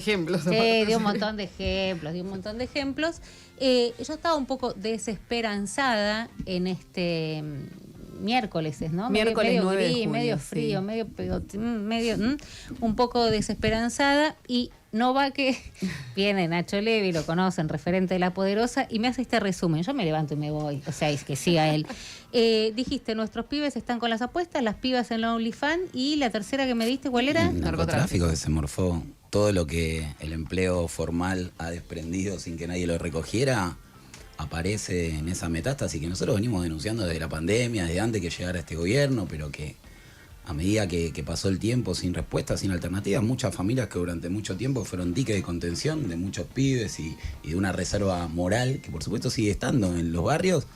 Ejemplos. Sí, dio un montón de ejemplos, yo estaba un poco desesperanzada en este miércoles, ¿no? Miércoles medio 9 de gris, junio, medio sí. frío, un poco desesperanzada, y no va que viene Nacho Levi, lo conocen, referente de La Poderosa, y me hace este resumen. Yo me levanto y me voy, o sea, es que siga él. Dijiste, nuestros pibes están con las apuestas, las pibas en la OnlyFans, y la tercera que me diste, ¿cuál era? El narcotráfico, que se morfó. Todo lo que el empleo formal ha desprendido sin que nadie lo recogiera, aparece en esa metástasis que nosotros venimos denunciando desde la pandemia, desde antes que llegara este gobierno, pero que a medida que pasó el tiempo sin respuesta, sin alternativas, muchas familias que durante mucho tiempo fueron diques de contención de muchos pibes y de una reserva moral que por supuesto sigue estando en los barrios,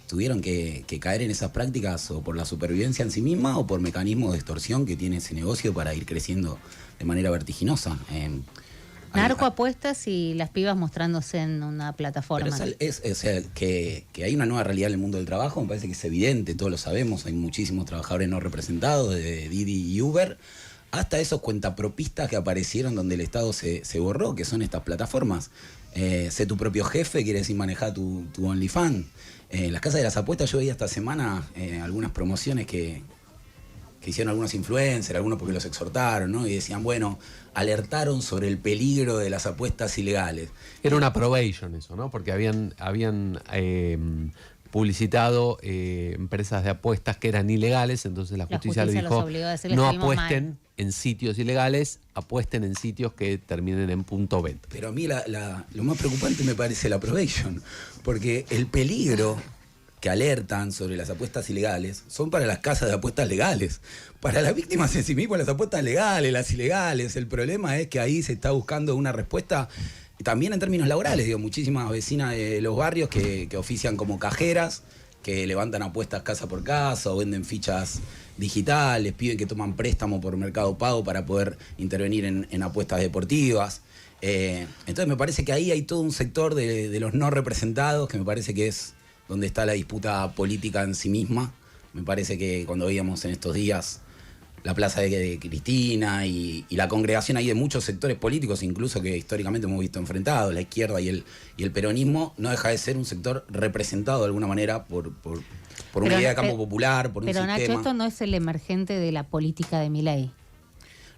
tuvieron que caer en esas prácticas o por la supervivencia en sí misma o por mecanismos de extorsión que tiene ese negocio para ir creciendo de manera vertiginosa. Narcoapuestas y las pibas mostrándose en una plataforma. Pero o sea, que hay una nueva realidad en el mundo del trabajo, me parece que es evidente, todos lo sabemos, hay muchísimos trabajadores no representados, de Didi y Uber, hasta esos cuentapropistas que aparecieron donde el Estado se borró, que son estas plataformas. Sé tu propio jefe, quiere decir manejar tu OnlyFans. En las casas de las apuestas yo veía esta semana algunas promociones que hicieron algunos influencers, algunos porque los exhortaron, ¿no? Y decían, bueno, alertaron sobre el peligro de las apuestas ilegales. Era una probation eso, ¿no? Porque habían publicitado empresas de apuestas que eran ilegales, entonces la justicia le dijo, no apuesten en sitios ilegales, apuesten en sitios que terminen en punto venta. Pero a mí lo más preocupante me parece la probation, porque el peligro que alertan sobre las apuestas ilegales son para las casas de apuestas legales. Para las víctimas en sí mismas, las apuestas legales, las ilegales. El problema es que ahí se está buscando una respuesta también en términos laborales. Digo, muchísimas vecinas de los barrios que ofician como cajeras, que levantan apuestas casa por casa o venden fichas digitales, piden que toman préstamo por Mercado Pago para poder intervenir en apuestas deportivas. Entonces me parece que ahí hay todo un sector de los no representados que me parece que es donde está la disputa política en sí misma. Me parece que cuando veíamos en estos días la plaza de Cristina y la congregación ahí de muchos sectores políticos, incluso que históricamente hemos visto enfrentados, la izquierda y el peronismo, no deja de ser un sector representado de alguna manera por una idea de campo popular, por un sistema. Pero Nacho, esto no es el emergente de la política de Milei.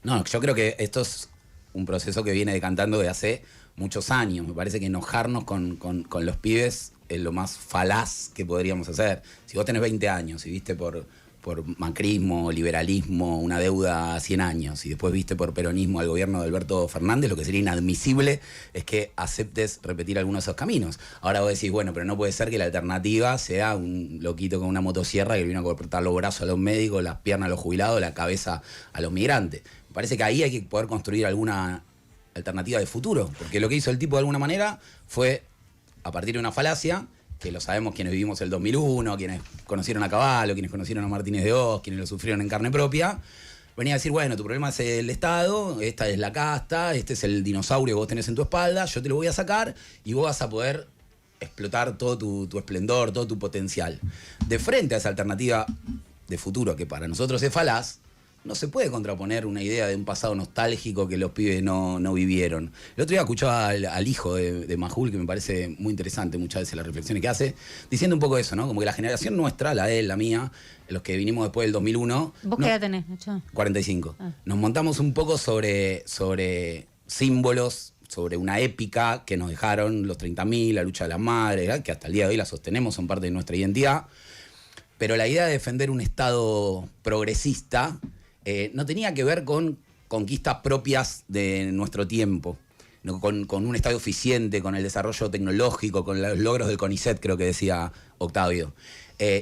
No, yo creo que esto es un proceso que viene decantando de hace muchos años. Me parece que enojarnos con los pibes es lo más falaz que podríamos hacer. Si vos tenés 20 años y viste por macrismo, liberalismo, una deuda a 100 años, y después viste por peronismo al gobierno de Alberto Fernández, lo que sería inadmisible es que aceptes repetir algunos de esos caminos. Ahora vos decís, bueno, pero no puede ser que la alternativa sea un loquito con una motosierra que vino a cortar los brazos a los médicos, las piernas a los jubilados, la cabeza a los migrantes. Me parece que ahí hay que poder construir alguna alternativa de futuro, porque lo que hizo el tipo de alguna manera fue, a partir de una falacia, que lo sabemos quienes vivimos el 2001, quienes conocieron a Cavallo, quienes conocieron a Martínez de Oz, quienes lo sufrieron en carne propia, venía a decir, bueno, tu problema es el Estado, esta es la casta, este es el dinosaurio que vos tenés en tu espalda, yo te lo voy a sacar y vos vas a poder explotar todo tu esplendor, todo tu potencial. De frente a esa alternativa de futuro que para nosotros es falaz, no se puede contraponer una idea de un pasado nostálgico que los pibes no vivieron. El otro día escuchaba al hijo de Majul, que me parece muy interesante muchas veces las reflexiones que hace, diciendo un poco eso, ¿no? Como que la generación nuestra, la de él, la mía, los que vinimos después del 2001... ¿Vos qué edad tenés, Nacho? 45. Nos montamos un poco sobre símbolos, sobre una épica que nos dejaron los 30.000, la lucha de las madres, ¿verdad? Que hasta el día de hoy la sostenemos, son parte de nuestra identidad. Pero la idea de defender un Estado progresista no tenía que ver con conquistas propias de nuestro tiempo, ¿no? Con un Estado eficiente, con el desarrollo tecnológico, con los logros del CONICET, creo que decía Octavio.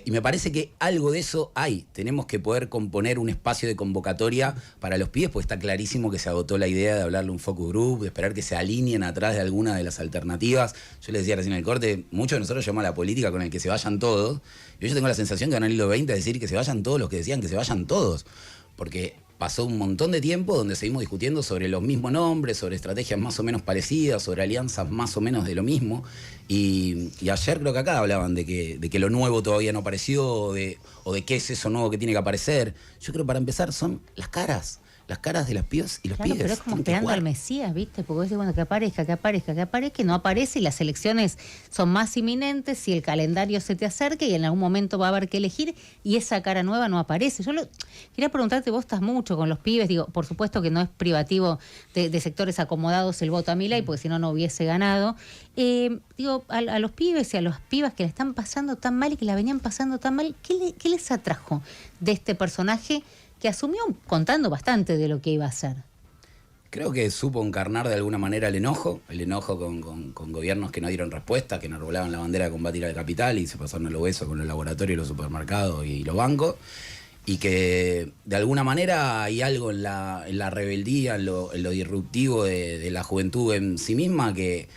Y me parece que algo de eso hay. Tenemos que poder componer un espacio de convocatoria para los pibes, porque está clarísimo que se agotó la idea de hablarle a un focus group, de esperar que se alineen atrás de alguna de las alternativas. Yo les decía recién en el corte, muchos de nosotros llamamos a la política con el que se vayan todos. Y yo tengo la sensación que van al hilo 20 a decir que se vayan todos los que decían que se vayan todos. Porque pasó un montón de tiempo donde seguimos discutiendo sobre los mismos nombres, sobre estrategias más o menos parecidas, sobre alianzas más o menos de lo mismo. Y ayer creo que acá hablaban de que lo nuevo todavía no apareció, o de qué es eso nuevo que tiene que aparecer. Yo creo que para empezar son las caras. las caras de las pibas y los pibes. Pero es como esperando al Mesías, ¿viste? Porque vos decís, bueno, que aparezca, y no aparece, y las elecciones son más inminentes, y el calendario se te acerca, y en algún momento va a haber que elegir, y esa cara nueva no aparece. Quería preguntarte, vos estás mucho con los pibes, digo, por supuesto que no es privativo de sectores acomodados el voto a Milei, porque si no, no hubiese ganado. Digo, a los pibes y a las pibas que la están pasando tan mal y que la venían pasando tan mal, ¿qué les atrajo de este personaje que asumió contando bastante de lo que iba a hacer? Creo que supo encarnar de alguna manera el enojo con gobiernos que no dieron respuesta, que enarbolaban la bandera de combatir al capital y se pasaron el obeso con los laboratorios, los supermercados y los bancos, y que de alguna manera hay algo en la rebeldía, en lo disruptivo de la juventud en sí misma que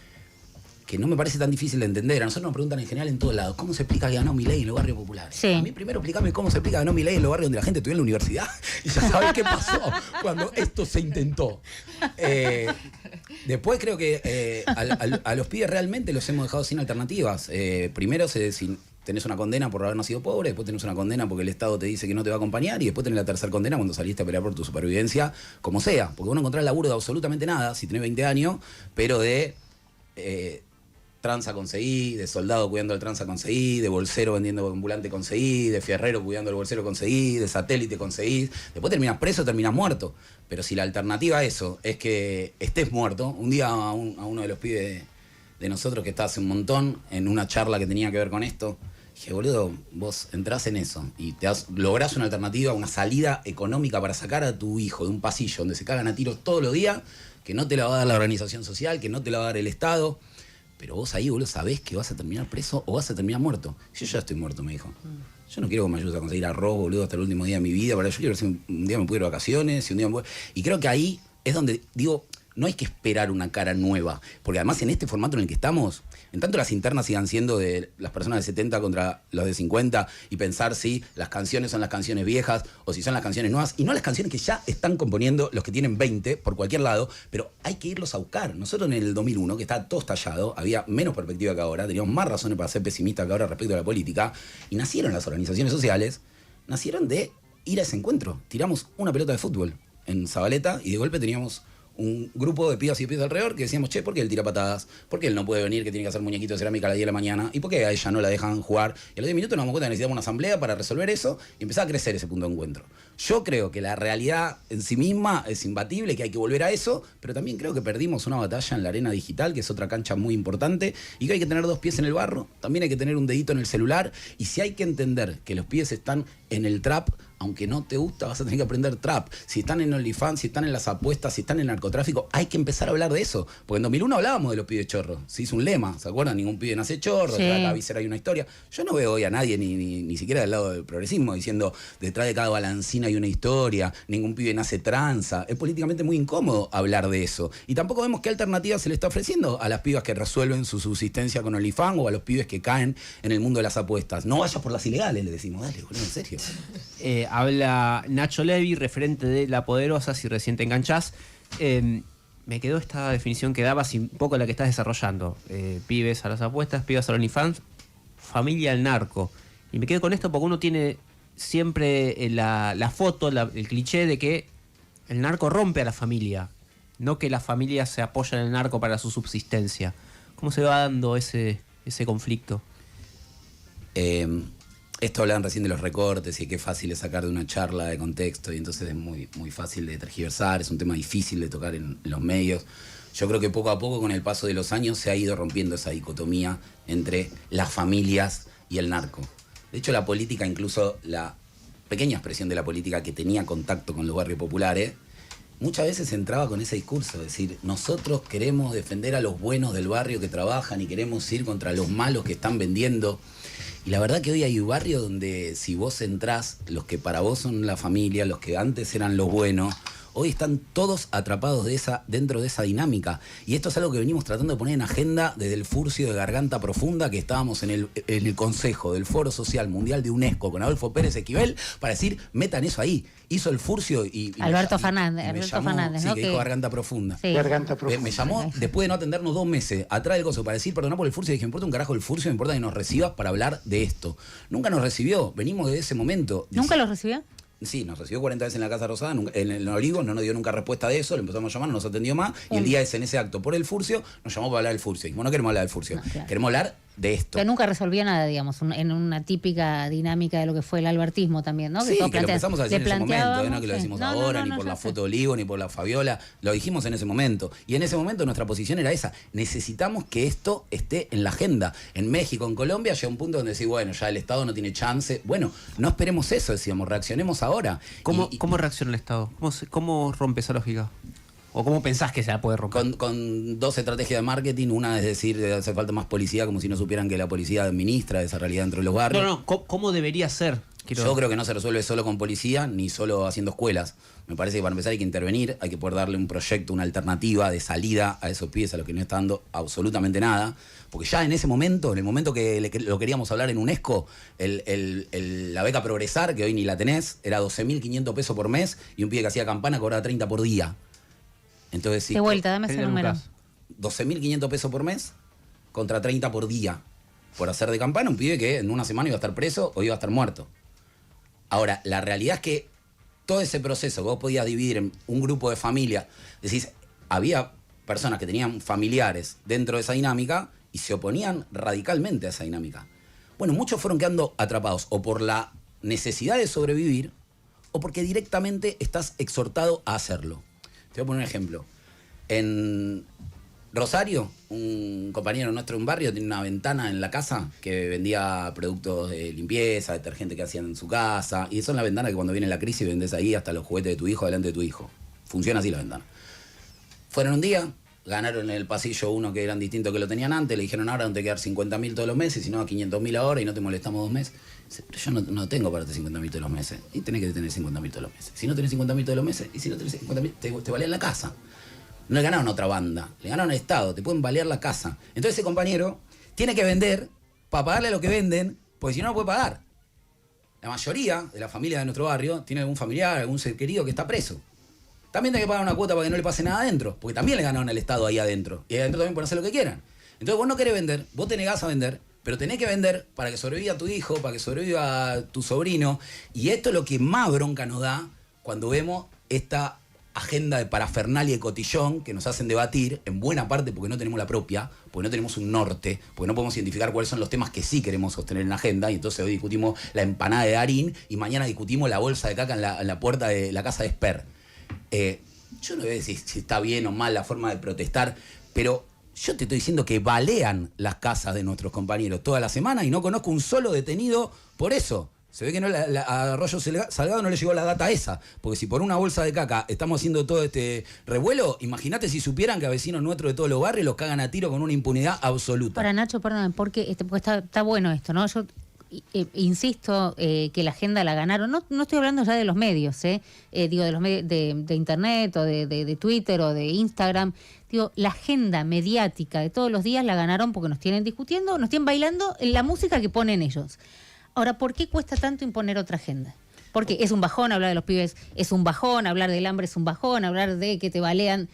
no me parece tan difícil de entender. A nosotros nos preguntan en general en todos lados, ¿cómo se explica que ganó Milei en los barrios populares? Sí. A mí primero explícame cómo se explica que ganó Milei en los barrios donde la gente estudió en la universidad y ya sabes qué pasó cuando esto se intentó. Después creo que a los pibes realmente los hemos dejado sin alternativas. Primero tenés una condena por haber nacido pobre, después tenés una condena porque el Estado te dice que no te va a acompañar, y después tenés la tercera condena cuando saliste a pelear por tu supervivencia, como sea. Porque vos no encontrás laburo de absolutamente nada si tenés 20 años, pero de tranza conseguí, de soldado cuidando el tranza conseguí, de bolsero vendiendo ambulante conseguí, de fierrero cuidando el bolsero conseguí, de satélite conseguí. Después terminás preso, terminás muerto. Pero si la alternativa a eso es que estés muerto, un día a uno de los pibes de nosotros que está hace un montón en una charla que tenía que ver con esto, dije, boludo, vos entrás en eso y lográs una alternativa, una salida económica para sacar a tu hijo de un pasillo donde se cagan a tiros todos los días, que no te la va a dar la organización social, que no te la va a dar el Estado. Pero vos ahí, boludo, sabés que vas a terminar preso o vas a terminar muerto. Yo ya estoy muerto, me dijo. Yo no quiero que me ayudes a conseguir arroz, boludo, hasta el último día de mi vida. Yo quiero ver si un día me puedo ir de vacaciones, si un día me puedo... Y creo que ahí es donde, digo, no hay que esperar una cara nueva. Porque además en este formato en el que estamos, en tanto las internas sigan siendo de las personas de 70 contra los de 50 y pensar si las canciones son las canciones viejas o si son las canciones nuevas y no las canciones que ya están componiendo los que tienen 20 por cualquier lado, pero hay que irlos a buscar. Nosotros en el 2001, que estaba todo estallado, había menos perspectiva que ahora, teníamos más razones para ser pesimistas que ahora respecto a la política, y nacieron las organizaciones sociales, nacieron de ir a ese encuentro. Tiramos una pelota de fútbol en Zabaleta y de golpe teníamos un grupo de pibas y pibas alrededor que decíamos, che, ¿por qué él tira patadas? ¿Por qué él no puede venir, que tiene que hacer muñequitos de cerámica a las 10 de la mañana? ¿Y por qué a ella no la dejan jugar? Y a los 10 minutos nos damos cuenta que necesitamos una asamblea para resolver eso y empezar a crecer ese punto de encuentro. Yo creo que la realidad en sí misma es imbatible, que hay que volver a eso, pero también creo que perdimos una batalla en la arena digital, que es otra cancha muy importante, y que hay que tener 2 pies en el barro, también hay que tener un dedito en el celular, y si hay que entender que los pies están en el trap, aunque no te gusta, vas a tener que aprender trap. Si están en OnlyFans, si están en las apuestas, si están en el narcotráfico, hay que empezar a hablar de eso. Porque en 2001 hablábamos de los pibes chorros. Se hizo un lema, ¿se acuerdan? Ningún pibe nace chorro, Sí. detrás de cada visera hay una historia. Yo no veo hoy a nadie, ni siquiera del lado del progresismo, diciendo detrás de cada balancina hay una historia, ningún pibe nace tranza. Es políticamente muy incómodo hablar de eso. Y tampoco vemos qué alternativa se le está ofreciendo a las pibas que resuelven su subsistencia con OnlyFans o a los pibes que caen en el mundo de las apuestas. No vayas por las ilegales, le decimos. Dale, boludo, en serio. Habla Nacho Levi, referente de La Poderosa, si recién te enganchás. Me quedó esta definición que dabas y un poco la que estás desarrollando. Pibes a las apuestas, pibes al OnlyFans, familia al narco. Y me quedo con esto porque uno tiene siempre la foto, el cliché de que el narco rompe a la familia, no que la familia se apoya en el narco para su subsistencia. ¿Cómo se va dando ese conflicto? Esto hablaban recién de los recortes y qué fácil es sacar de una charla de contexto, y entonces es muy, muy fácil de tergiversar, es un tema difícil de tocar en los medios. Yo creo que poco a poco, con el paso de los años, se ha ido rompiendo esa dicotomía entre las familias y el narco. De hecho, la política, incluso la pequeña expresión de la política que tenía contacto con los barrios populares, muchas veces entraba con ese discurso, es decir, nosotros queremos defender a los buenos del barrio que trabajan y queremos ir contra los malos que están vendiendo. Y la verdad que hoy hay barrios donde si vos entrás, los que para vos son la familia, los que antes eran los buenos, hoy están todos atrapados dentro de esa dinámica. Y esto es algo que venimos tratando de poner en agenda desde el Furcio de Garganta Profunda, que estábamos en el Consejo del Foro Social Mundial de UNESCO con Adolfo Pérez Esquivel, para decir, metan eso ahí. Hizo el Furcio y Alberto Fernández, sí, ¿no? que dijo Garganta Profunda. Sí. Garganta Profunda. Me llamó después de no atendernos 2 meses atrás del gozo para decir perdona por el Furcio, y dije, me importa un carajo el Furcio, me importa que nos recibas para hablar de esto. Nunca nos recibió, venimos de ese momento. ¿Nunca lo recibió? Sí, nos recibió 40 veces en la Casa Rosada, en el Olivos, no nos dio nunca respuesta de eso, le empezamos a llamar, no nos atendió más, y el día ese, en ese acto por el Furcio, nos llamó para hablar del Furcio. Y no queremos hablar del Furcio, claro. Queremos hablar de esto. Que nunca resolvía nada, digamos, en una típica dinámica de lo que fue el albertismo también, ¿no? Sí, que lo empezamos a decir en ese momento, no que lo decimos ahora, ni por la foto de Olivo, ni por la Fabiola, lo dijimos en ese momento. Y en ese momento nuestra posición era esa, necesitamos que esto esté en la agenda. En México, en Colombia, llega un punto donde decís, bueno, ya el Estado no tiene chance. Bueno, no esperemos eso, decíamos, reaccionemos ahora. ¿Cómo reacciona el Estado? ¿Cómo rompe esa lógica? ¿O cómo pensás que se la puede romper? Con dos estrategias de marketing. Una es decir, hace falta más policía, como si no supieran que la policía administra esa realidad dentro de los barrios. No, ¿cómo debería ser? Yo creo que no se resuelve solo con policía, ni solo haciendo escuelas. Me parece que para empezar hay que intervenir, hay que poder darle un proyecto, una alternativa de salida a esos pibes a los que no está dando absolutamente nada. Porque ya en ese momento, en el momento que lo queríamos hablar en UNESCO, la beca Progresar, que hoy ni la tenés, era 12.500 pesos por mes, y un pibe que hacía campana cobraba 30 por día. Entonces, sí, de vuelta, dame ese número. 12.500 pesos por mes contra 30 por día. Por hacer de campana, un pibe que en una semana iba a estar preso o iba a estar muerto. Ahora, la realidad es que todo ese proceso vos podías dividir en un grupo de familia. Decís, había personas que tenían familiares dentro de esa dinámica y se oponían radicalmente a esa dinámica. Bueno, muchos fueron quedando atrapados o por la necesidad de sobrevivir o porque directamente estás exhortado a hacerlo. Te voy a poner un ejemplo. En Rosario, un compañero nuestro de un barrio tiene una ventana en la casa que vendía productos de limpieza, detergente que hacían en su casa. Y son las ventanas que cuando viene la crisis vendés ahí hasta los juguetes de tu hijo delante de tu hijo. Funciona así la ventana. Fueron un día, ganaron en el pasillo uno que eran distintos que lo tenían antes, le dijeron ahora no te quedar 50.000 todos los meses, sino a 500.000 ahora y no te molestamos 2 meses. Dice, pero yo no tengo para este 50.000 todos los meses. Y tenés que tener 50.000 todos los meses. Si no tenés 50.000 todos los meses, y si no tenés 50.000, te vale en la casa. No le ganaron a otra banda, le ganaron al Estado, te pueden balear la casa. Entonces ese compañero tiene que vender para pagarle lo que venden, porque si no, no puede pagar. La mayoría de la familia de nuestro barrio tiene algún familiar, algún ser querido que está preso. También tiene que pagar una cuota para que no le pase nada adentro, porque también le ganaron al Estado ahí adentro. Y ahí adentro también pueden hacer lo que quieran. Entonces vos no querés vender, vos te negás a vender, pero tenés que vender para que sobreviva tu hijo, para que sobreviva tu sobrino. Y esto es lo que más bronca nos da cuando vemos esta agenda de parafernalia y cotillón que nos hacen debatir, en buena parte porque no tenemos la propia, porque no tenemos un norte, porque no podemos identificar cuáles son los temas que sí queremos sostener en la agenda, y entonces hoy discutimos la empanada de Darín y mañana discutimos la bolsa de caca en la puerta de la casa de Esper. Yo no voy a decir si está bien o mal la forma de protestar, pero yo te estoy diciendo que balean las casas de nuestros compañeros toda la semana y no conozco un solo detenido por eso. Se ve que a Arroyo Salgado no le llegó la data esa, porque si por una bolsa de caca estamos haciendo todo este revuelo, imagínate si supieran que a vecinos nuestros de todos los barrios los cagan a tiro con una impunidad absoluta. Para Nacho, perdón, porque está bueno esto, ¿no? Yo insisto que la agenda la ganaron, no estoy hablando ya de los medios, digo de los medios de internet o de Twitter o de Instagram, digo, la agenda mediática de todos los días la ganaron porque nos tienen discutiendo, nos tienen bailando en la música que ponen ellos. Ahora, ¿por qué cuesta tanto imponer otra agenda? Porque es un bajón hablar de los pibes, es un bajón, hablar del hambre es un bajón, hablar de que te balean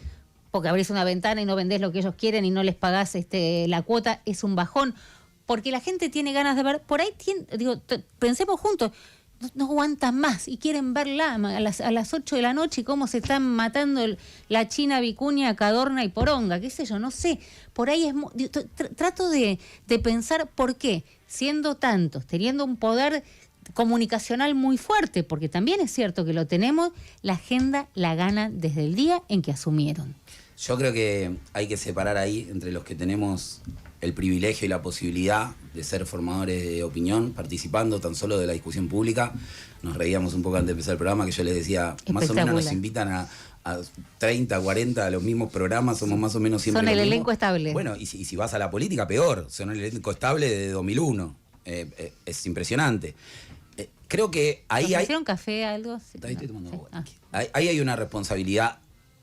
porque abrís una ventana y no vendés lo que ellos quieren y no les pagás la cuota, es un bajón. Porque la gente tiene ganas de ver, por ahí, pensemos juntos, no aguantan más y quieren verla a las 8 de la noche y cómo se están matando la China, Vicuña, Cadorna y Poronga, qué sé yo, no sé. Por ahí trato de pensar por qué, siendo tantos, teniendo un poder comunicacional muy fuerte, porque también es cierto que lo tenemos, la agenda la ganan desde el día en que asumieron. Yo creo que hay que separar ahí entre los que tenemos el privilegio y la posibilidad de ser formadores de opinión, participando tan solo de la discusión pública. Nos reíamos un poco antes de empezar el programa, que yo les decía, más o menos nos invitan a 30, 40 a los mismos programas, somos más o menos siempre son el elenco estable. Bueno, y si vas a la política, peor, son el elenco estable de 2001. Es impresionante. Creo que ahí hay... ¿Hicieron café, algo? Sí, estoy tomando agua. Ahí hay una responsabilidad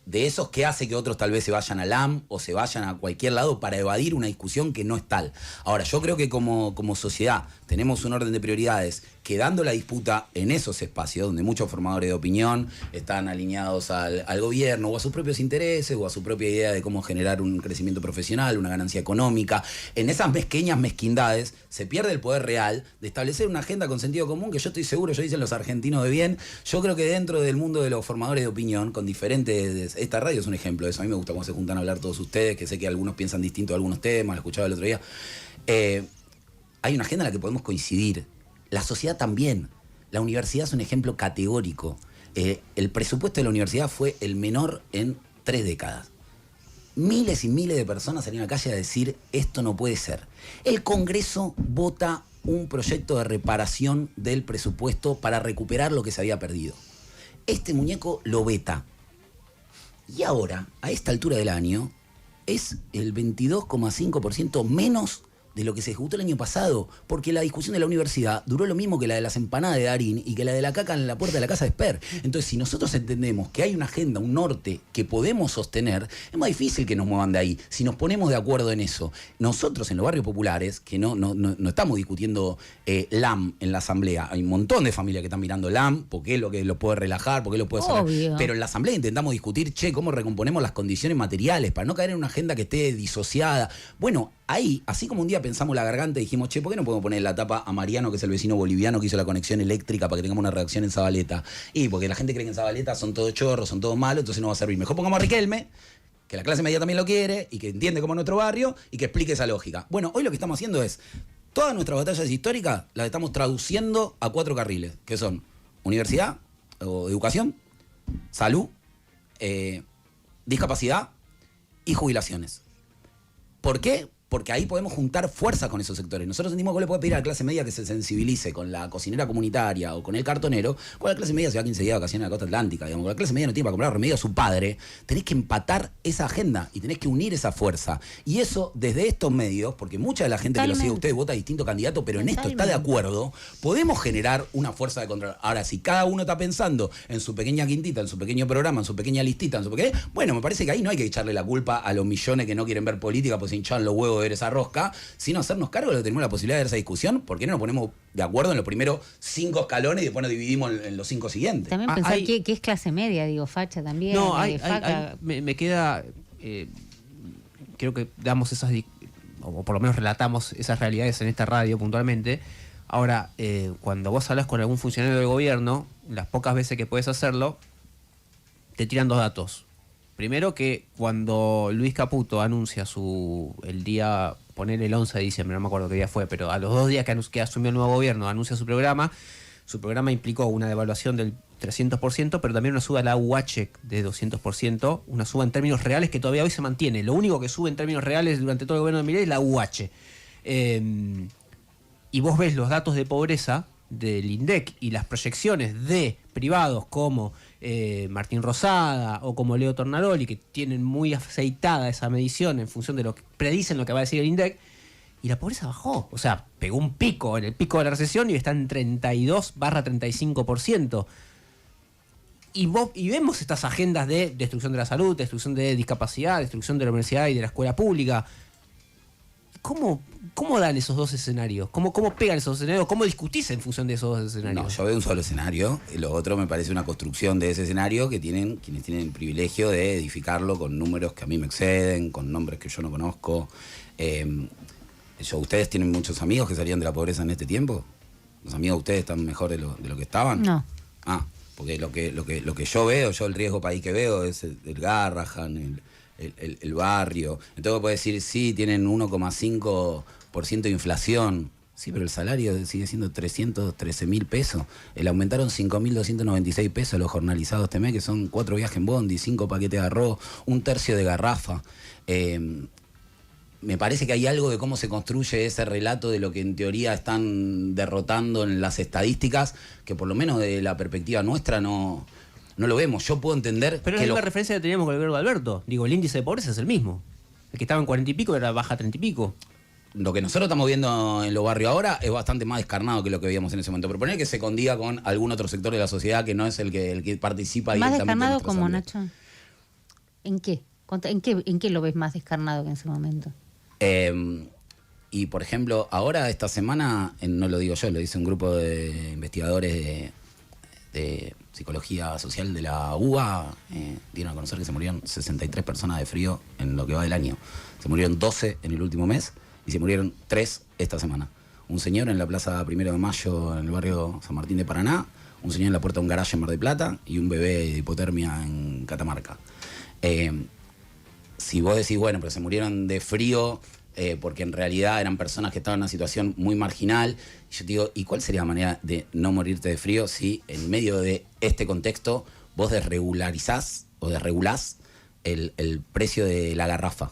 de esos que hace que otros tal vez se vayan al AM o se vayan a cualquier lado para evadir una discusión que no es tal. Ahora, yo creo que como sociedad tenemos un orden de prioridades quedando la disputa en esos espacios donde muchos formadores de opinión están alineados al gobierno o a sus propios intereses o a su propia idea de cómo generar un crecimiento profesional, una ganancia económica. En esas pequeñas mezquindades se pierde el poder real de establecer una agenda con sentido común que yo estoy seguro, yo dicen los argentinos de bien, yo creo que dentro del mundo de los formadores de opinión, con diferentes... Esta radio es un ejemplo de eso. A mí me gusta cómo se juntan a hablar todos ustedes, que sé que algunos piensan distinto a algunos temas, lo escuchaba el otro día. Hay una agenda en la que podemos coincidir. La sociedad también. La universidad es un ejemplo categórico. El presupuesto de la universidad fue el menor en 3 décadas. Miles y miles de personas salieron a la calle a decir esto no puede ser. El Congreso vota un proyecto de reparación del presupuesto para recuperar lo que se había perdido. Este muñeco lo veta. Y ahora, a esta altura del año, es el 22,5% menos de lo que se ejecutó el año pasado, porque la discusión de la universidad duró lo mismo que la de las empanadas de Darín y que la de la caca en la puerta de la casa de Esper. Entonces, si nosotros entendemos que hay una agenda, un norte que podemos sostener, es más difícil que nos muevan de ahí. Si nos ponemos de acuerdo en eso, nosotros en los barrios populares, que no estamos discutiendo LAM en la asamblea, hay un montón de familias que están mirando LAM, porque es lo que lo puede relajar, porque lo puede hacer. Pero en la asamblea intentamos discutir, cómo recomponemos las condiciones materiales para no caer en una agenda que esté disociada. Bueno, ahí, así como un día pensamos la garganta y dijimos, ¿por qué no podemos poner la tapa a Mariano, que es el vecino boliviano que hizo la conexión eléctrica para que tengamos una reacción en Zabaleta? Y porque la gente cree que en Zabaleta son todos chorros, son todos malos, entonces no va a servir. Mejor pongamos a Riquelme, que la clase media también lo quiere y que entiende cómo es nuestro barrio y que explique esa lógica. Bueno, hoy lo que estamos haciendo es, todas nuestras batallas históricas las estamos traduciendo a 4 carriles, que son universidad o educación, salud, discapacidad y jubilaciones. ¿Por qué? Porque ahí podemos juntar fuerza con esos sectores. Nosotros sentimos que le puede pedir a la clase media que se sensibilice con la cocinera comunitaria o con el cartonero, con la clase media se va 15 días de vacaciones a la costa atlántica, digamos, con la clase media no tiene para comprar remedio a su padre. Tenés que empatar esa agenda y tenés que unir esa fuerza. Y eso desde estos medios, porque mucha de la gente que lo sigue a ustedes vota a distinto candidato, pero en esto está de acuerdo, podemos generar una fuerza de control. Ahora, si cada uno está pensando en su pequeña quintita, en su pequeño programa, en su pequeña listita, en su pequeño... Bueno, me parece que ahí no hay que echarle la culpa a los millones que no quieren ver política, pues se hinchan los huevos de ver esa rosca, sino hacernos cargo de que tenemos la posibilidad de ver esa discusión. ¿Por qué no nos ponemos de acuerdo en los primeros 5 escalones y después nos dividimos en los 5 siguientes? También pensar que es clase media, digo, facha también. No, me queda... creo que damos esas... o por lo menos relatamos esas realidades en esta radio puntualmente. Ahora, cuando vos hablas con algún funcionario del gobierno, las pocas veces que puedes hacerlo, te tiran 2 datos. Primero, que cuando Luis Caputo anuncia el día, poner el 11 de diciembre, no me acuerdo qué día fue, pero a los 2 días que asumió el nuevo gobierno, anuncia su programa implicó una devaluación del 300%, pero también una suba a la UH de 200%, una suba en términos reales que todavía hoy se mantiene. Lo único que sube en términos reales durante todo el gobierno de Milei es la UH. Y vos ves los datos de pobreza del INDEC y las proyecciones de privados como Martín Rosada o como Leo Tornaroli, que tienen muy aceitada esa medición en función de lo que predicen lo que va a decir el INDEC, y la pobreza bajó. O sea, pegó un pico en el pico de la recesión y está en 32/35%. Y vemos estas agendas de destrucción de la salud, destrucción de discapacidad, destrucción de la universidad y de la escuela pública. ¿Cómo dan esos 2 escenarios? ¿Cómo pegan esos escenarios? ¿Cómo discutís en función de esos 2 escenarios? No, yo veo un solo escenario. Y lo otro me parece una construcción de ese escenario que tienen quienes tienen el privilegio de edificarlo con números que a mí me exceden, con nombres que yo no conozco. ¿Ustedes tienen muchos amigos que salían de la pobreza en este tiempo? ¿Los amigos de ustedes están mejor de lo que estaban? No. Porque lo que yo veo, el riesgo país que veo es el Garrahan, el barrio. Entonces puede decir, sí, tienen 1,5% de inflación. Sí, pero el salario sigue siendo 313.000 pesos. Le aumentaron 5.296 pesos a los jornalizados este mes, que son 4 viajes en bondi, 5 paquetes de arroz, 1/3 de garrafa. Me parece que hay algo de cómo se construye ese relato de lo que en teoría están derrotando en las estadísticas, que por lo menos de la perspectiva nuestra no lo vemos. Yo puedo entender... Pero es la misma referencia que teníamos con el gobierno de Alberto. Digo, el índice de pobreza es el mismo. El que estaba en 40 y pico era baja 30 y pico. Lo que nosotros estamos viendo en los barrios ahora es bastante más descarnado que lo que veíamos en ese momento. Proponer que se condiga con algún otro sector de la sociedad que no es el que participa directamente. ¿Más descarnado como, Nacho? ¿En qué? ¿En qué lo ves más descarnado que en ese momento? Y por ejemplo, ahora esta semana, no lo digo yo, lo dice un grupo de investigadores de psicología social de la UBA, dieron a conocer que se murieron 63 personas de frío en lo que va del año. Se murieron 12 en el último mes y se murieron 3 esta semana. Un señor en la Plaza 1 de Mayo, en el barrio San Martín de Paraná, un señor en la puerta de un garaje en Mar del Plata y un bebé de hipotermia en Catamarca. Si vos decís, bueno, pero se murieron de frío porque en realidad eran personas que estaban en una situación muy marginal, y yo te digo, ¿y cuál sería la manera de no morirte de frío si en medio de este contexto vos desregularizás o desregulás el precio de la garrafa?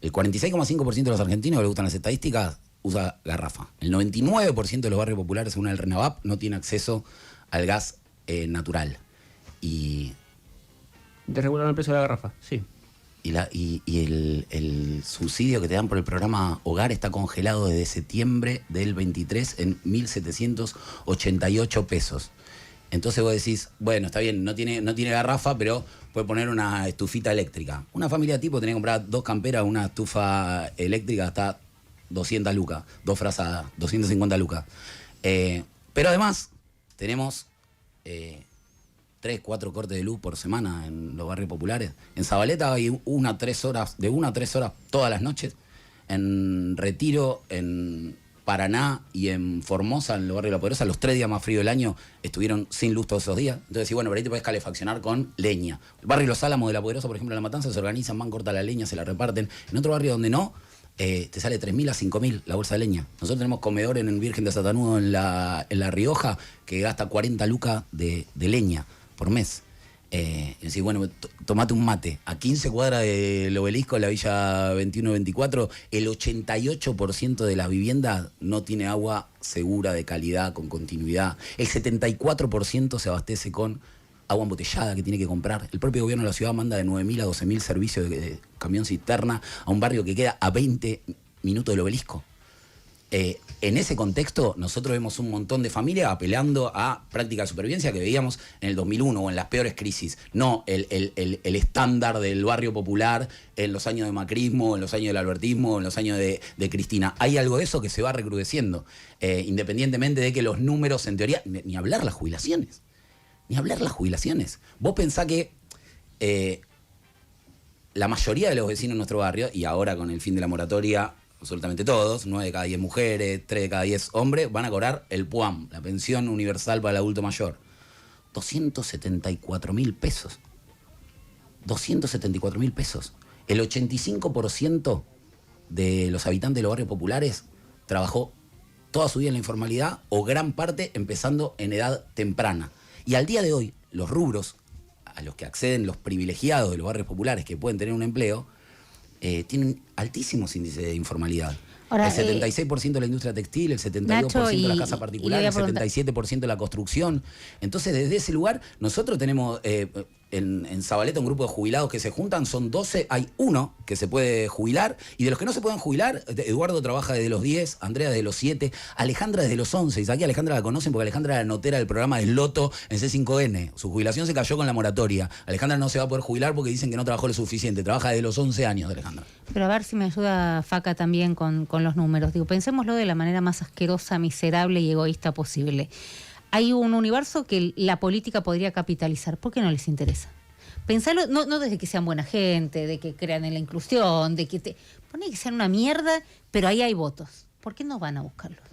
El 46,5% de los argentinos que les gustan las estadísticas usa garrafa. El 99% de los barrios populares, según el RENAVAP, no tiene acceso al gas natural. Y desregularon el precio de la garrafa, sí. Y el subsidio que te dan por el programa Hogar está congelado desde septiembre del 23 en 1.788 pesos. Entonces vos decís, bueno, está bien, no tiene garrafa, pero puede poner una estufita eléctrica. Una familia tipo tenía que comprar 2 camperas, una estufa eléctrica hasta 200 lucas, 2 frazadas, 250 lucas. Pero además tenemos 3, 4 cortes de luz por semana en los barrios populares. En Zabaleta hay de 1 a 3 horas todas las noches. En Retiro, en Paraná y en Formosa, en el barrio de La Poderosa, los 3 días más fríos del año estuvieron sin luz todos esos días. Entonces, sí, bueno, por ahí te podés calefaccionar con leña. El barrio Los Álamos de La Poderosa, por ejemplo, en La Matanza, se organizan, van, cortan la leña, se la reparten. En otro barrio donde no, te sale 3.000 a 5.000 la bolsa de leña. Nosotros tenemos comedor en el Virgen de Satanudo en La Rioja que gasta 40 lucas de leña por mes. Y decís, bueno, tomate un mate. A 15 cuadras del obelisco, en la Villa 21-24, el 88% de las viviendas no tiene agua segura, de calidad, con continuidad. El 74% se abastece con agua embotellada que tiene que comprar. El propio gobierno de la ciudad manda de 9.000 a 12.000 servicios de camión cisterna a un barrio que queda a 20 minutos del obelisco. En ese contexto, nosotros vemos un montón de familias apelando a prácticas de supervivencia que veíamos en el 2001 o en las peores crisis. No el estándar del barrio popular en los años de macrismo, en los años del albertismo, en los años de Cristina. Hay algo de eso que se va recrudeciendo, independientemente de que los números, en teoría, ni hablar las jubilaciones. Ni hablar las jubilaciones. Vos pensás que la mayoría de los vecinos de nuestro barrio, y ahora con el fin de la moratoria, absolutamente todos, 9 de cada 10 mujeres, 3 de cada 10 hombres, van a cobrar el PUAM, la pensión universal para el adulto mayor. 274.000 pesos. 274.000 pesos. El 85% de los habitantes de los barrios populares trabajó toda su vida en la informalidad o gran parte empezando en edad temprana. Y al día de hoy, los rubros a los que acceden los privilegiados de los barrios populares que pueden tener un empleo, tienen altísimos índices de informalidad. Ahora, el 76% de la industria textil, el 72% de la casa particular, el 77% de la construcción. Entonces, desde ese lugar, nosotros tenemos en Zabaleta un grupo de jubilados que se juntan, son 12, hay uno que se puede jubilar, y de los que no se pueden jubilar, Eduardo trabaja desde los 10, Andrea desde los 7, Alejandra desde los 11, y aquí Alejandra la conocen porque Alejandra era notera del programa del Loto en C5N, su jubilación se cayó con la moratoria. Alejandra no se va a poder jubilar porque dicen que no trabajó lo suficiente, trabaja desde los 11 años, Alejandra. Pero a ver si me ayuda Faca también con los números. Digo, pensémoslo de la manera más asquerosa, miserable y egoísta posible. Hay un universo que la política podría capitalizar. ¿Por qué no les interesa? Pensarlo, no desde que sean buena gente, de que crean en la inclusión, de que pone que sean una mierda, pero ahí hay votos. ¿Por qué no van a buscarlos?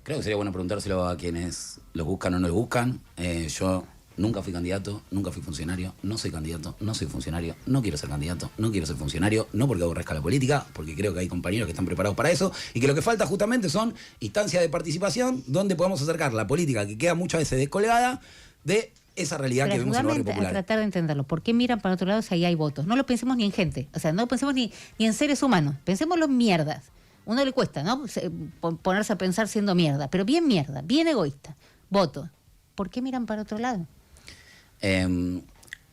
Creo que sería bueno preguntárselo a quienes los buscan o no los buscan. Yo nunca fui candidato, nunca fui funcionario, no soy candidato, no soy funcionario, no quiero ser candidato, no quiero ser funcionario, no porque aborrezca la política, porque creo que hay compañeros que están preparados para eso y que lo que falta justamente son instancias de participación donde podamos acercar la política, que queda muchas veces descolgada, de esa realidad que vemos en el barrio popular. A tratar de entenderlo. ¿Por qué miran para otro lado si ahí hay votos? No lo pensemos ni en gente, o sea, no lo pensemos ni en seres humanos, pensémoslo en mierdas. Uno le cuesta, ¿no? Ponerse a pensar siendo mierda, pero bien mierda, bien egoísta. Voto. ¿Por qué miran para otro lado?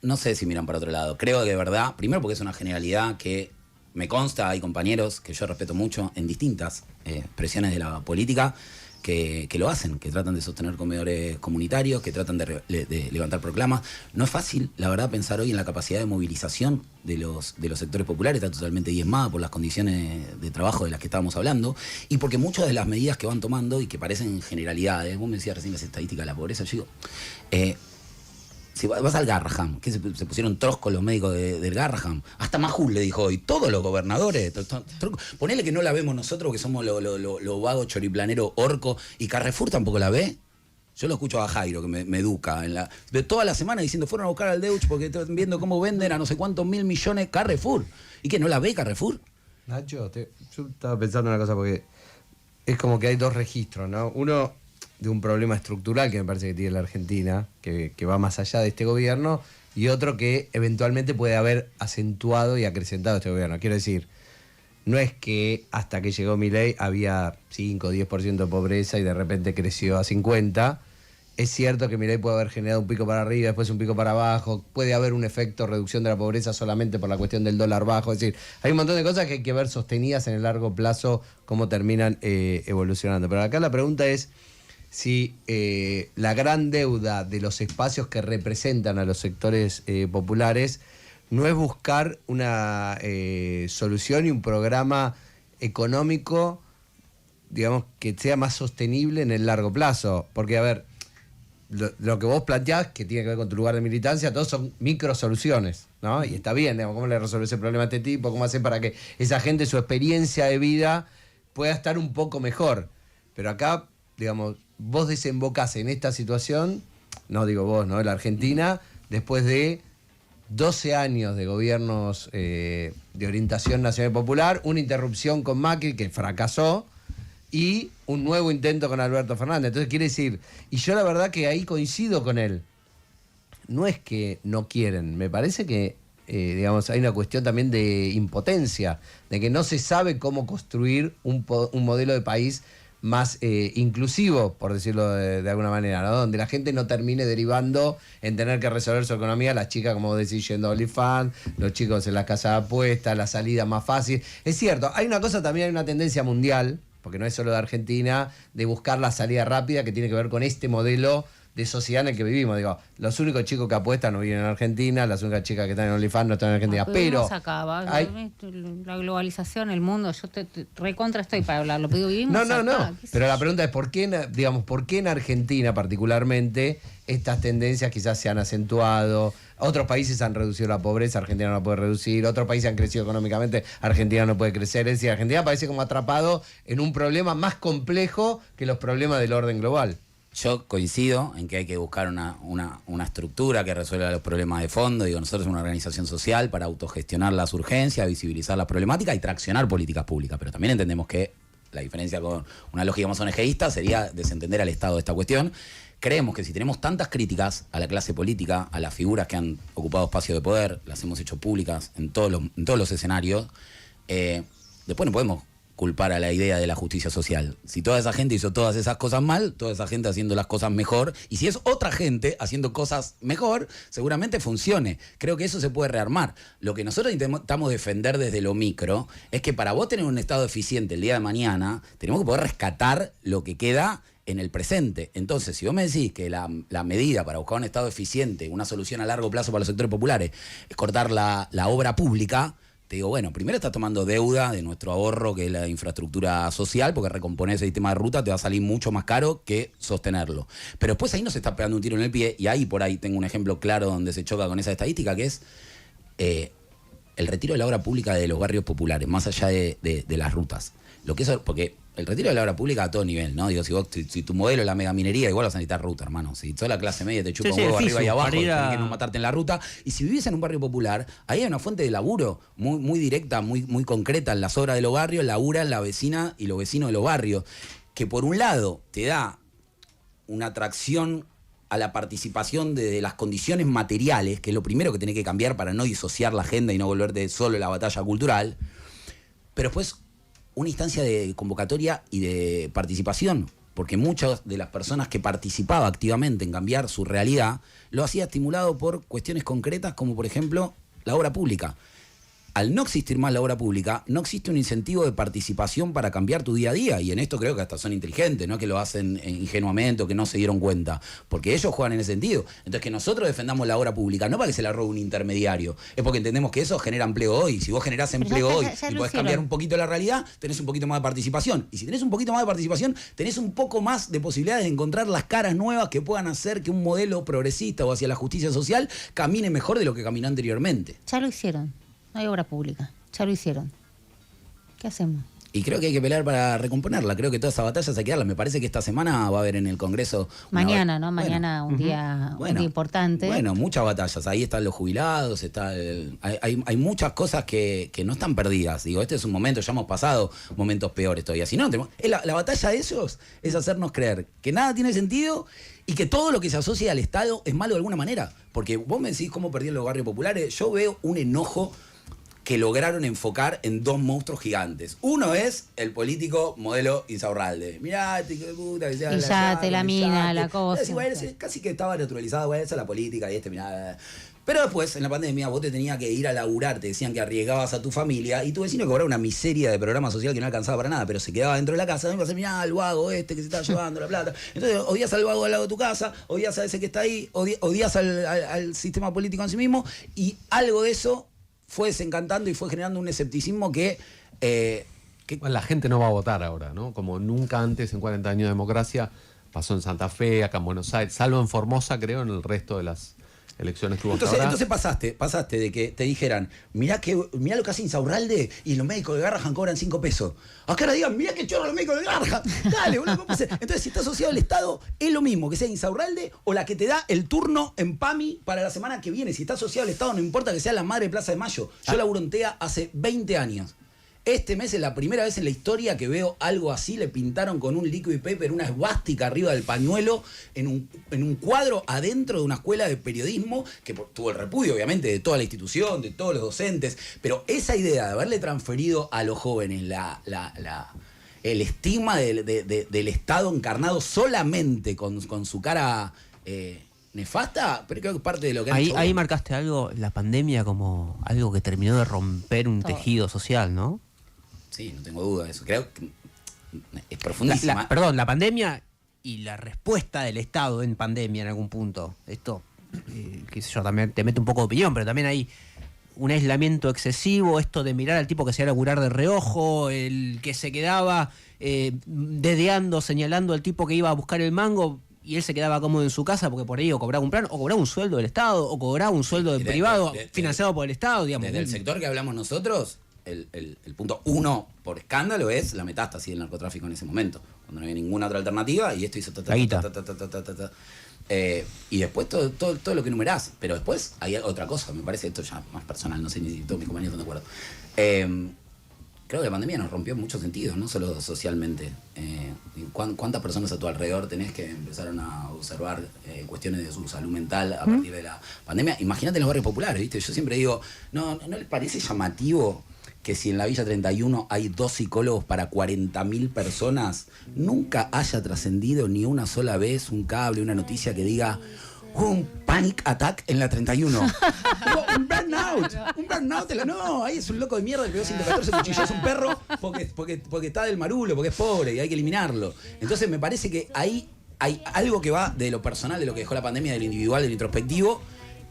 No sé si miran para otro lado. Creo que de verdad, primero porque es una generalidad que me consta, hay compañeros que yo respeto mucho en distintas expresiones de la política, que lo hacen, que tratan de sostener comedores comunitarios, que tratan de levantar proclamas. No es fácil, la verdad, pensar hoy en la capacidad de movilización de los sectores populares, está totalmente diezmada por las condiciones de trabajo de las que estábamos hablando, y porque muchas de las medidas que van tomando y que parecen generalidades, vos me decías recién las estadísticas de la pobreza, yo digo, si vas al Garraham, que se pusieron troscos los médicos del Garraham, hasta Majul le dijo hoy, todos los gobernadores, ponele que no la vemos nosotros, que somos lo vago, choriplanero, orco, y Carrefour tampoco la ve. Yo lo escucho a Jairo, que me educa, toda la semana diciendo, fueron a buscar al Deutsch porque están viendo cómo venden a no sé cuántos mil millones Carrefour. ¿Y que no la ve Carrefour? Nacho, yo estaba pensando una cosa, porque es como que hay dos registros, ¿no? Uno de un problema estructural que me parece que tiene la Argentina, que va más allá de este gobierno, y otro que eventualmente puede haber acentuado y acrecentado este gobierno. Quiero decir, no es que hasta que llegó Milei había 5 o 10% de pobreza y de repente creció a 50%. Es cierto que Milei puede haber generado un pico para arriba, después un pico para abajo, puede haber un efecto reducción de la pobreza solamente por la cuestión del dólar bajo. Es decir, hay un montón de cosas que hay que ver sostenidas en el largo plazo, cómo terminan evolucionando. Pero acá la pregunta es si la gran deuda de los espacios que representan a los sectores populares no es buscar una solución y un programa económico, digamos, que sea más sostenible en el largo plazo. Porque, a ver, lo que vos planteás, que tiene que ver con tu lugar de militancia, todos son micro soluciones, ¿no? Y está bien, digamos, ¿cómo le resuelve ese problema a este tipo? ¿Cómo hace para que esa gente, su experiencia de vida, pueda estar un poco mejor? Pero acá, digamos, vos desembocás en esta situación, no digo vos, ¿no? La Argentina, después de 12 años de gobiernos de orientación nacional popular, una interrupción con Macri que fracasó y un nuevo intento con Alberto Fernández. Entonces quiere decir, y yo la verdad que ahí coincido con él, no es que no quieren, me parece que digamos, hay una cuestión también de impotencia, de que no se sabe cómo construir un modelo de país más inclusivo, por decirlo de alguna manera, ¿no? Donde la gente no termine derivando en tener que resolver su economía, las chicas, como decís, yendo a OnlyFans, los chicos en las casas de apuestas, la salida más fácil. Es cierto, hay una cosa también, hay una tendencia mundial, porque no es solo de Argentina, de buscar la salida rápida que tiene que ver con este modelo de sociedad en el que vivimos. Digo, los únicos chicos que apuestan no viven en Argentina, las únicas chicas que están en OnlyFans no están en Argentina. Pero la globalización, el mundo, yo te recontra estoy para hablarlo, pero vivimos No. Pero la pregunta es ¿por qué en Argentina particularmente estas tendencias quizás se han acentuado? Otros países han reducido la pobreza, Argentina no la puede reducir, otros países han crecido económicamente, Argentina no puede crecer. Es decir, Argentina parece como atrapado en un problema más complejo que los problemas del orden global. Yo coincido en que hay que buscar una estructura que resuelva los problemas de fondo. Digo, nosotros somos una organización social para autogestionar las urgencias, visibilizar las problemáticas y traccionar políticas públicas. Pero también entendemos que la diferencia con una lógica más ONGista sería desentender al Estado de esta cuestión. Creemos que si tenemos tantas críticas a la clase política, a las figuras que han ocupado espacios de poder, las hemos hecho públicas en todos los escenarios, después no podemos culpar a la idea de la justicia social. Si toda esa gente hizo todas esas cosas mal, toda esa gente haciendo las cosas mejor, y si es otra gente haciendo cosas mejor, seguramente funcione. Creo que eso se puede rearmar. Lo que nosotros intentamos defender desde lo micro es que para vos tener un Estado eficiente el día de mañana, tenemos que poder rescatar lo que queda en el presente. Entonces, si vos me decís que la medida para buscar un Estado eficiente, una solución a largo plazo para los sectores populares, es cortar la obra pública, te digo, bueno, primero estás tomando deuda de nuestro ahorro, que es la infraestructura social, porque recomponer ese sistema de ruta te va a salir mucho más caro que sostenerlo. Pero después ahí nos está pegando un tiro en el pie, y ahí por ahí tengo un ejemplo claro donde se choca con esa estadística, que es el retiro de la obra pública de los barrios populares, más allá de las rutas. Lo que eso, porque el retiro de la obra pública a todo nivel, ¿no? Digo, si tu modelo es la megaminería, igual vas a necesitar ruta, hermano. Si toda la clase media te chupa un huevo arriba y abajo, tienes que no matarte en la ruta. Y si vivís en un barrio popular, ahí hay una fuente de laburo muy directa, muy concreta en las obras de los barrios, laburan la vecina y los vecinos de los barrios, que por un lado te da una atracción a la participación de las condiciones materiales, que es lo primero que tenés que cambiar para no disociar la agenda y no volverte solo la batalla cultural, pero después una instancia de convocatoria y de participación, porque muchas de las personas que participaban activamente en cambiar su realidad lo hacía estimulado por cuestiones concretas como por ejemplo la obra pública. al no existir más la obra pública, no existe un incentivo de participación para cambiar tu día a día. Y en esto creo que hasta son inteligentes, no que lo hacen ingenuamente o que no se dieron cuenta. Porque ellos juegan en ese sentido. Entonces, que nosotros defendamos la obra pública, no para que se la robe un intermediario, es porque entendemos que eso genera empleo hoy. Si vos generás empleo hoy y podés cambiar un poquito la realidad, tenés un poquito más de participación. Y si tenés un poquito más de participación, tenés un poco más de posibilidades de encontrar las caras nuevas que puedan hacer que un modelo progresista o hacia la justicia social camine mejor de lo que caminó anteriormente. Ya lo hicieron. No hay obra pública. Ya lo hicieron. ¿Qué hacemos? Y creo que hay que pelear para recomponerla. Creo que todas esas batallas hay que darlas. Me parece que esta semana va a haber en el Congreso... Mañana, ¿no? Mañana un día importante. Bueno, muchas batallas. Ahí están los jubilados, hay muchas cosas que no están perdidas. Digo, este es un momento, ya hemos pasado momentos peores todavía. Si no, la batalla de ellos es hacernos creer que nada tiene sentido y que todo lo que se asocia al Estado es malo de alguna manera. Porque vos me decís cómo perdieron los barrios populares. Yo veo un enojo que lograron enfocar en dos monstruos gigantes. Uno es el político modelo Insaurralde. Mirá, este hijo de puta, que sea el yate, la mina, la cosa. Casi que estaba naturalizado, bueno, esa es la política y mirá. Pero después, en la pandemia, vos te tenías que ir a laburar, te decían que arriesgabas a tu familia y tu vecino cobraba una miseria de programa social que no alcanzaba para nada, pero se quedaba dentro de la casa, me mirá, el vago que se está llevando la plata. Entonces, odias al vago al lado de tu casa, odias a ese que está ahí, odias al sistema político en sí mismo, y algo de eso fue desencantando y fue generando un escepticismo que Bueno, la gente no va a votar ahora, ¿no? Como nunca antes en 40 años de democracia, pasó en Santa Fe, acá en Buenos Aires, salvo en Formosa, creo, en el resto de las elecciones que hubo hasta ahora. Entonces pasaste de que te dijeran, mirá lo que hace Insaurralde y los médicos de Garrahan cobran 5 pesos. Acá ahora digan, mirá qué chorro los médicos de Garrahan. Dale, boludo, ¿cómo hacer? Entonces, si está asociado al Estado, es lo mismo que sea Insaurralde o la que te da el turno en PAMI para la semana que viene. Si está asociado al Estado, no importa que sea la madre de Plaza de Mayo. Yo laburo en TEA hace 20 años. Este mes es la primera vez en la historia que veo algo así. Le pintaron con un liquid paper una esvástica arriba del pañuelo en un cuadro adentro de una escuela de periodismo que tuvo el repudio, obviamente, de toda la institución, de todos los docentes. Pero esa idea de haberle transferido a los jóvenes el estigma del Estado encarnado solamente con su cara nefasta, pero creo que parte de lo que ahí marcaste algo, la pandemia, como algo que terminó de romper un tejido social, ¿no? Sí, no tengo duda de eso. Creo que es profundísima. La pandemia y la respuesta del Estado en pandemia en algún punto. Esto, qué sé yo, también te mete un poco de opinión, pero también hay un aislamiento excesivo, esto de mirar al tipo que se iba a laburar de reojo, el que se quedaba dedeando, señalando al tipo que iba a buscar el mango, y él se quedaba cómodo en su casa porque por ahí o cobraba un plan, o cobraba un sueldo del Estado, o cobraba un sueldo privado financiado por el Estado, digamos. Desde el sector que hablamos nosotros, el punto 1 por escándalo es la metástasis del narcotráfico en ese momento, cuando no había ninguna otra alternativa, y esto hizo y después todo lo que enumerás. Pero después hay otra cosa, me parece esto ya más personal, no sé ni si todos mis compañeros están de acuerdo. Creo que la pandemia nos rompió en muchos sentidos, no solo socialmente. ¿Cuántas personas a tu alrededor tenés que empezaron a observar cuestiones de su salud mental a partir de la pandemia? Imagínate en los barrios populares, ¿viste? Yo siempre digo, ¿no les parece llamativo que si en la Villa 31 hay 2 psicólogos para 40.000 personas, nunca haya trascendido ni una sola vez un cable, una noticia que diga un panic attack en la 31? Un burnout. No, ahí es un loco de mierda que pegó 114 cuchillos a un perro porque está del marulo, porque es pobre y hay que eliminarlo. Entonces me parece que ahí hay algo que va de lo personal, de lo que dejó la pandemia, del individual, del introspectivo,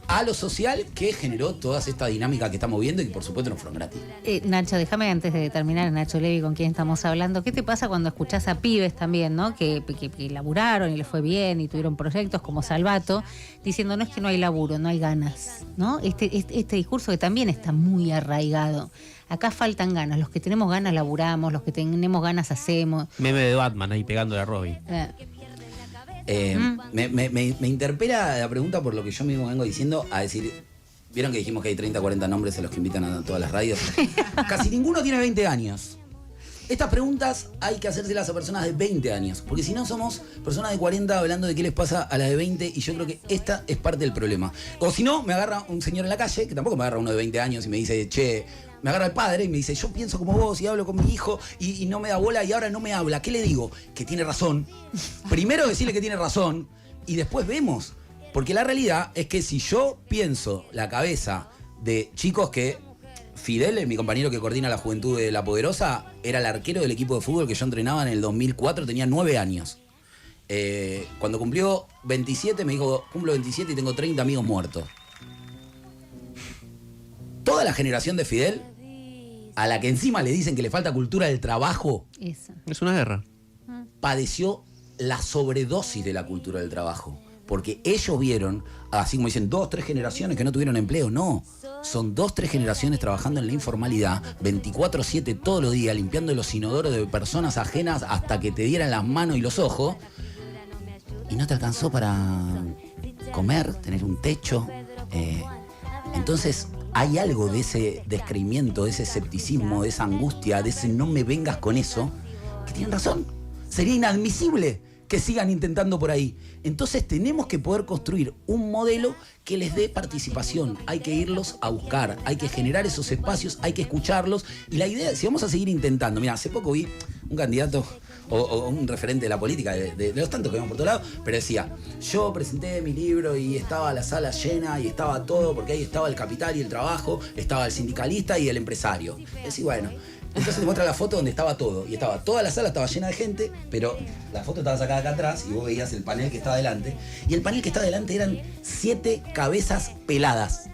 a lo social, que generó toda esta dinámica que estamos viendo y que por supuesto no fueron gratis. Nacho, déjame antes de terminar, Nacho Levi, con quien estamos hablando, ¿qué te pasa cuando escuchás a pibes también, ¿no? que laburaron y les fue bien y tuvieron proyectos como Salvato, diciendo no es que no hay laburo, no hay ganas, ¿no? Este discurso que también está muy arraigado. Acá faltan ganas, los que tenemos ganas laburamos, los que tenemos ganas hacemos. Meme de Batman ahí pegándole a Robin. Me interpela la pregunta por lo que yo mismo vengo diciendo, a decir, ¿vieron que dijimos que hay 30, 40 nombres a los que invitan a todas las radios? Casi ninguno tiene 20 años. Estas preguntas hay que hacérselas a personas de 20 años, porque si no somos personas de 40 hablando de qué les pasa a las de 20, y yo creo que esta es parte del problema. O si no, me agarra un señor en la calle, que tampoco me agarra uno de 20 años y me dice, che, me agarra el padre y me dice, yo pienso como vos y hablo con mi hijo y no me da bola y ahora no me habla. ¿Qué le digo? Que tiene razón. Primero decirle que tiene razón y después vemos. Porque la realidad es que si yo pienso la cabeza de chicos que Fidel, mi compañero que coordina la juventud de La Poderosa, era el arquero del equipo de fútbol que yo entrenaba en el 2004, tenía 9 años. Cuando cumplió 27 me dijo, cumplo 27 y tengo 30 amigos muertos. Toda la generación de Fidel, a la que encima le dicen que le falta cultura del trabajo, Eso. Es una guerra. padeció la sobredosis de la cultura del trabajo. Porque ellos vieron, así como dicen, 2, 3 generaciones que no tuvieron empleo. No, son 2, 3 generaciones trabajando en la informalidad, 24/7 todos los días, limpiando los inodoros de personas ajenas hasta que te dieran las manos y los ojos. Y no te alcanzó para comer, tener un techo. Entonces hay algo de ese descreimiento, de ese escepticismo, de esa angustia, de ese no me vengas con eso, que tienen razón. Sería inadmisible que sigan intentando por ahí. Entonces tenemos que poder construir un modelo que les dé participación. Hay que irlos a buscar, hay que generar esos espacios, hay que escucharlos. Y la idea, si vamos a seguir intentando, mira, hace poco vi un candidato o un referente de la política, de los tantos que vemos por todos lados, pero decía, yo presenté mi libro y estaba la sala llena y estaba todo, porque ahí estaba el capital y el trabajo, estaba el sindicalista y el empresario. Y así, bueno. Entonces te muestra la foto donde estaba todo. Y estaba toda la sala, estaba llena de gente, pero la foto estaba sacada acá atrás y vos veías el panel que estaba adelante. Y el panel que estaba adelante eran 7 cabezas peladas.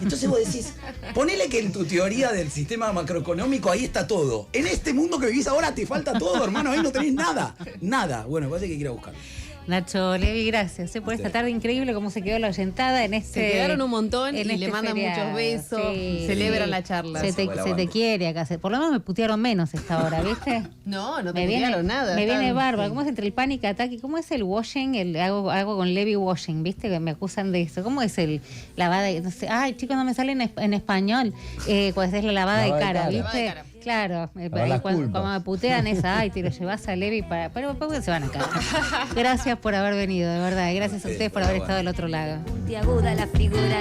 Entonces vos decís, ponele que en tu teoría del sistema macroeconómico ahí está todo. En este mundo que vivís ahora te falta todo, hermano, ahí no tenés nada. Nada. Bueno, parece que hay que ir a buscar. Nacho Levi, gracias por esta tarde increíble, cómo se quedó la oyentada en este. Se quedaron un montón y este le mandan feriado. muchos besos, Sí, celebran sí. la charla. Se te quiere acá. Por lo menos me putearon menos esta hora, ¿viste? No te me viene putearon nada. Me viene están- bárbaro. ¿Cómo es entre el panic attack y cómo es el washing? Hago con Levi washing, ¿viste? Que me acusan de eso. ¿Cómo es el lavada? No sé, ay, chicos, no me sale en español. Pues es la lavada de cara, ¿viste? Lavada de cara. Claro, Lavar las cuando culpas. me putean esa, ay, te lo llevas a Levi para. Pero se van a cagar. Gracias por haber venido, de verdad. Y gracias a ustedes por haber estado del otro lado. Puntiaguda la figura.